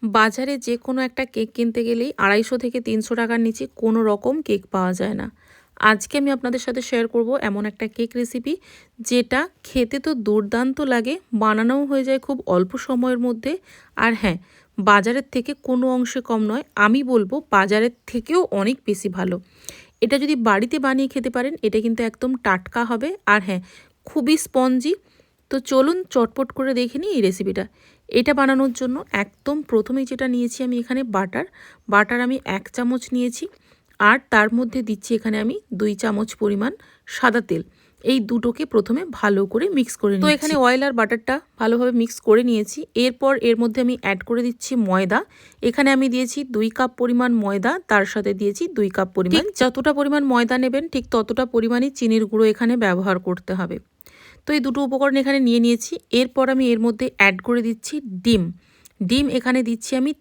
বাজারে যে কোনো একটা কেক কিনতে গেলেই 250 থেকে 300 টাকার নিচে কোনো রকম কেক পাওয়া যায় না। আজকে আমি আপনাদের সাথে শেয়ার করব এমন একটা কেক রেসিপি যেটা খেতে তো দুর্দান্ত লাগে, বানানোও হয়ে যায় খুব অল্প সময়ের মধ্যে। আর হ্যাঁ, বাজারের থেকে কোনো অংশে কম নয়, আমি বলবো বাজারের থেকেও অনেক বেশি ভালো। এটা যদি বাড়িতে বানিয়ে খেতে পারেন, এটা কিন্তু একদম টাটকা হবে। আর হ্যাঁ, খুবই স্পঞ্জি। তো চলুন চটপট করে দেখে নিই এই রেসিপিটা। এটা বানানোর জন্য একদম প্রথমেই যেটা নিয়েছি আমি এখানে বাটার আমি 1 চামচ নিয়েছি। আর তার মধ্যে দিচ্ছি এখানে আমি 2 চামচ পরিমাণ সাদা তেল। এই দুটোকে প্রথমে ভালো করে মিক্স করে নিচ্ছি। তো এখানে অয়েল আর বাটারটা ভালোভাবে মিক্স করে নিয়েছি। এরপর এর মধ্যে আমি অ্যাড করে দিচ্ছি ময়দা। এখানে আমি দিয়েছি 2 কাপ পরিমাণ ময়দা, তার সাথে দিয়েছি 2 কাপ পরিমাণ, যতটা পরিমাণ ময়দা নেবেন ঠিক ততটা পরিমাণই চিনির গুঁড়ো এখানে ব্যবহার করতে হবে। তো এই দুটো উপকরণ এখানে নিয়ে নিয়েছি। এরপর আমি এর মধ্যে অ্যাড করে দিচ্ছি ডিম এখানে দিচ্ছি আমি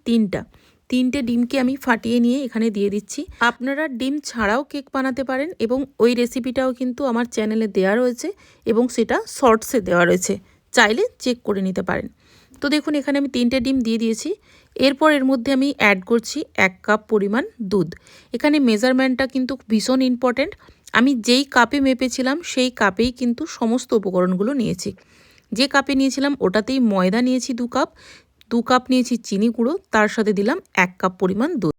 3টে ডিমকে আমি ফাটিয়ে নিয়ে এখানে দিয়ে দিচ্ছি। আপনারা ডিম ছাড়াও কেক বানাতে পারেন এবং ওই রেসিপিটাও কিন্তু আমার চ্যানেলে দেওয়া রয়েছে এবং সেটা শর্টসে দেওয়া রয়েছে, চাইলে চেক করে নিতে পারেন। তো দেখুন এখানে আমি 3টে ডিম দিয়ে দিয়েছি। এরপর এর মধ্যে আমি অ্যাড করছি 1 কাপ পরিমাণ দুধ। এখানে মেজারমেন্টটা কিন্তু ভীষণ ইম্পর্ট্যান্ট। আমি যেই কাপে মেপেছিলাম সেই কাপেই কিন্তু সমস্ত উপকরণগুলো নিয়েছি। যে কাপে নিয়েছিলাম ওটাতেই ময়দা নিয়েছি 2 কাপ, 2 কাপ নিয়েছি চিনি গুঁড়ো, তার সাথে দিলাম 1 কাপ পরিমাণ দুধ।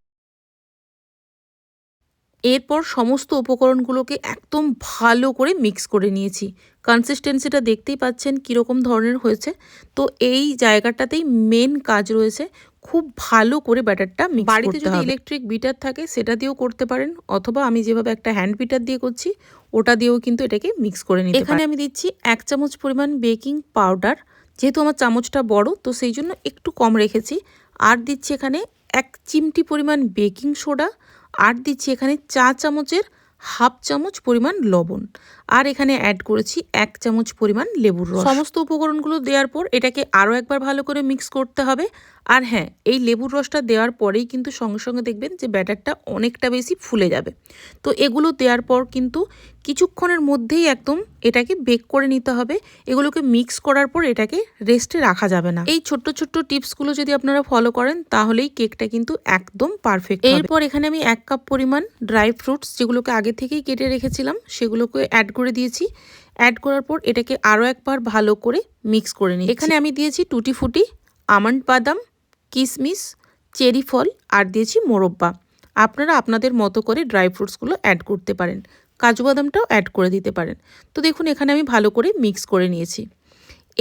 এরপর সমস্ত উপকরণগুলোকে একদম ভালো করে মিক্স করে নিয়েছি। কনসিস্টেন্সিটা দেখতেই পাচ্ছেন কীরকম ধরনের হয়েছে। তো এই জায়গাটাতেই মেন কাজ রয়েছে, খুব ভালো করে ব্যাটারটা মিক্স করতে হবে। বাড়িতে যদি ইলেকট্রিক বিটার থাকে সেটা দিয়েও করতে পারেন, অথবা আমি যেভাবে একটা হ্যান্ড বিটার দিয়ে করছি ওটা দিয়েও কিন্তু এটাকে মিক্স করে নিতে পারেন। এখানে আমি দিচ্ছি 1 চামচ পরিমাণ বেকিং পাউডার। যেহেতু আমার চামচটা বড় তো সেই জন্য একটু কম রেখেছি। আর দিচ্ছি এখানে 1 চিমটি পরিমাণ বেকিং সোডা। আর দিচ্ছি এখানে 4 চামচের হাফ চামচ পরিমাণ লবণ। আর এখানে অ্যাড করেছি 1 চামচ পরিমাণ লেবুর রস। সমস্ত উপকরণগুলো দেওয়ার পর এটাকে আরও একবার ভালো করে মিক্স করতে হবে। আর হ্যাঁ, এই লেবুর রসটা দেওয়ার পরেই কিন্তু সঙ্গে সঙ্গে দেখবেন যে ব্যাটারটা অনেকটা বেশি ফুলে যাবে। তো এগুলো দেওয়ার পর কিন্তু কিছুক্ষণের মধ্যেই একদম এটাকে বেক করে নিতে হবে। এগুলোকে মিক্স করার পর এটাকে রেস্টে রাখা যাবে না। এই ছোট্ট ছোট্ট টিপসগুলো যদি আপনারা ফলো করেন তাহলেই কেকটা কিন্তু একদম পারফেক্ট হবে। এরপর এখানে আমি 1 কাপ পরিমাণ ড্রাই ফ্রুটস, যেগুলোকে আগে থেকেই কেটে রেখেছিলাম, সেগুলোকে অ্যাড করে দিয়েছি। অ্যাড করার পর এটাকে আরও একবার ভালো করে মিক্স করে নিই। এখানে আমি দিয়েছি টুটি ফুটি, আমন্ড বাদাম, কিশমিশ, চেরি ফল আর দিয়েছি মোরব্বা। আপনারা আপনাদের মতো করে ড্রাই ফ্রুটসগুলো অ্যাড করতে পারেন, কাজু বাদামটাও অ্যাড করে দিতে পারেন। তো দেখুন এখানে আমি ভালো করে মিক্স করে নিয়েছি।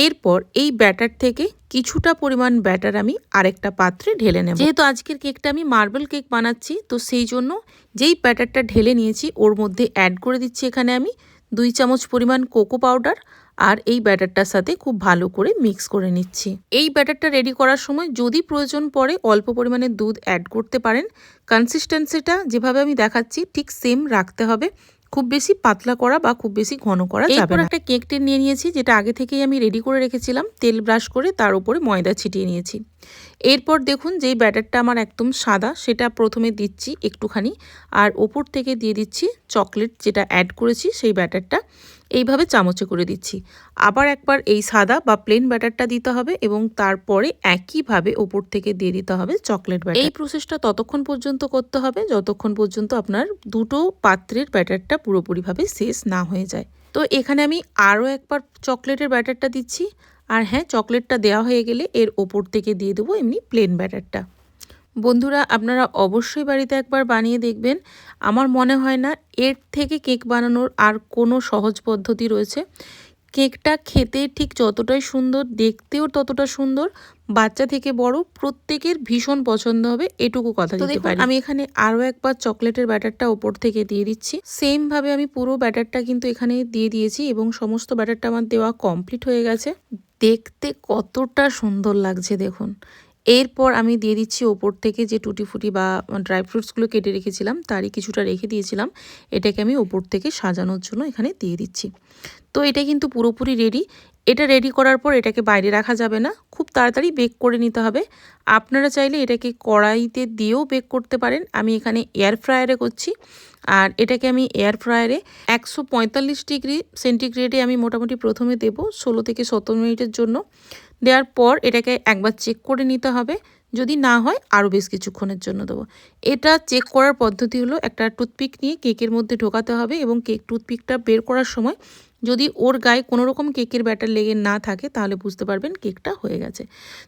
এরপর এই ব্যাটার থেকে কিছুটা পরিমাণ ব্যাটার আমি আরেকটা পাত্রে ঢেলে নেব। যেহেতু আজকের কেকটা আমি মার্বেল কেক বানাচ্ছি তো সেই জন্য যেই ব্যাটারটা ঢেলে নিয়েছি ওর মধ্যে অ্যাড করে দিচ্ছি এখানে আমি 2 চামচ পরিমাণ কোকো পাউডার। আর এই ব্যাটারটার সাথে খুব ভালো করে মিক্স করে নিচ্ছি। এই ব্যাটারটা রেডি করার সময় যদি প্রয়োজন পড়ে অল্প পরিমাণে দুধ অ্যাড করতে পারেন। কনসিস্টেন্সিটা যেভাবে আমি দেখাচ্ছি ঠিক সেম রাখতে হবে, খুব বেশি পাতলা করা বা খুব বেশি ঘন করা যাবে না। এরপর একটা কেক টিন নিয়ে নিয়েছি, যেটা আগে থেকেই আমি রেডি করে রেখেছিলাম, তেল ব্রাশ করে তার উপরে ময়দা ছিটিয়ে নিয়েছি। এরপর দেখুন যেই ব্যাটারটা আমার একদম সাদা সেটা প্রথমে দিচ্ছি একটুখানি, আর ওপর থেকে দিয়ে দিচ্ছি চকলেট যেটা অ্যাড করেছি সেই ব্যাটারটা। এইভাবে চামচে করে দিচ্ছি। আবার একবার এই সাদা বা প্লেন ব্যাটারটা দিতে হবে এবং তারপরে একইভাবে ওপর থেকে দিয়ে দিতে হবে চকলেট ব্যাটার। এই প্রসেসটা ততক্ষণ পর্যন্ত করতে হবে যতক্ষণ পর্যন্ত আপনার দুটো পাত্রের ব্যাটারটা পুরোপুরিভাবে শেষ না হয়ে যায়। তো এখানে আমি আরও একবার চকলেটের ব্যাটারটা দিচ্ছি। আর হ্যাঁ, চকলেটটা দেওয়া হয়ে গেলে এর ওপর থেকে দিয়ে দেবো এমনি প্লেন ব্যাটারটা। বন্ধুরা আপনারা অবশ্যই বাড়িতে একবার বানিয়ে দেখবেন। আমার মনে হয় না এর থেকে কেক বানানোর আর কোনো সহজ পদ্ধতি রয়েছে। কেকটা খেতে ঠিক যতটাই সুন্দর, দেখতেও ততটা সুন্দর। বাচ্চা থেকে বড় প্রত্যেকের ভীষণ পছন্দ হবে, এটুকু কথা দিতে পারি। আমি এখানে আরও একবার চকলেটের ব্যাটারটা ওপর থেকে দিয়ে দিচ্ছি। সেম ভাবে আমি পুরো ব্যাটারটা কিন্তু এখানে দিয়ে দিয়েছি এবং সমস্ত ব্যাটারটা আমার দেওয়া কমপ্লিট হয়ে গেছে। দেখতে কতটা সুন্দর লাগছে দেখুন। এরপর আমি দিয়ে দিচ্ছি ওপর থেকে যে টুটি ফুটি বা ড্রাই ফ্রুটসগুলো কেটে রেখেছিলাম তারই কিছুটা রেখে দিয়েছিলাম, এটাকে আমি ওপর থেকে সাজানোর জন্য এখানে দিয়ে দিচ্ছি। তো এটা কিন্তু পুরোপুরি রেডি। এটা রেডি করার পর এটাকে বাইরে রাখা যাবে না, খুব তাড়াতাড়ি বেক করে নিতে হবে। আপনারা চাইলে এটাকে কড়াইতে দিয়েও বেক করতে পারেন, আমি এখানে এয়ার ফ্রায়ারে করছি। আর এটাকে আমি এয়ার ফ্রায়ারে 145 ডিগ্রি সেন্টিগ্রেডে আমি মোটামুটি প্রথমে দেব 16 থেকে 17 মিনিটের জন্য। দেওয়ার পর এটাকে একবার চেক করে নিতে হবে, যদি না হয় আরও বেশ কিছুক্ষণের জন্য দেবো। এটা চেক করার পদ্ধতি হলো একটা টুথপিক নিয়ে কেকের মধ্যে ঢোকাতে হবে এবং কেক টুথপিকটা বের করার সময় যদি ওর গায়ে কোনো রকম কেকের ব্যাটার লেগে না থাকে তাহলে বুঝতে পারবেন কেকটা হয়ে গেছে।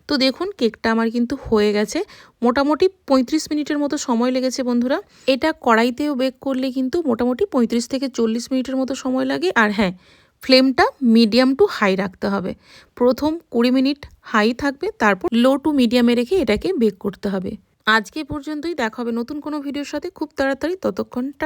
তো দেখুন কেকটা আমার কিন্তু হয়ে গেছে। মোটামুটি 35 মিনিটের মতো সময় লেগেছে বন্ধুরা। এটা কড়াইতেও বেক করলে কিন্তু মোটামুটি 35 থেকে 40 মিনিটের মতো সময় লাগে। আর হ্যাঁ, ফ্লেমটা মিডিয়াম টু হাই রাখতে হবে। প্রথম 20 মিনিট হাই থাকবে, তারপর লো টু মিডিয়ামে রেখে এটাকে বেক করতে হবে। আজকে পর্যন্তই, দেখা হবে নতুন কোনো ভিডিওর সাথে খুব তাড়াতাড়ি। ততক্ষণ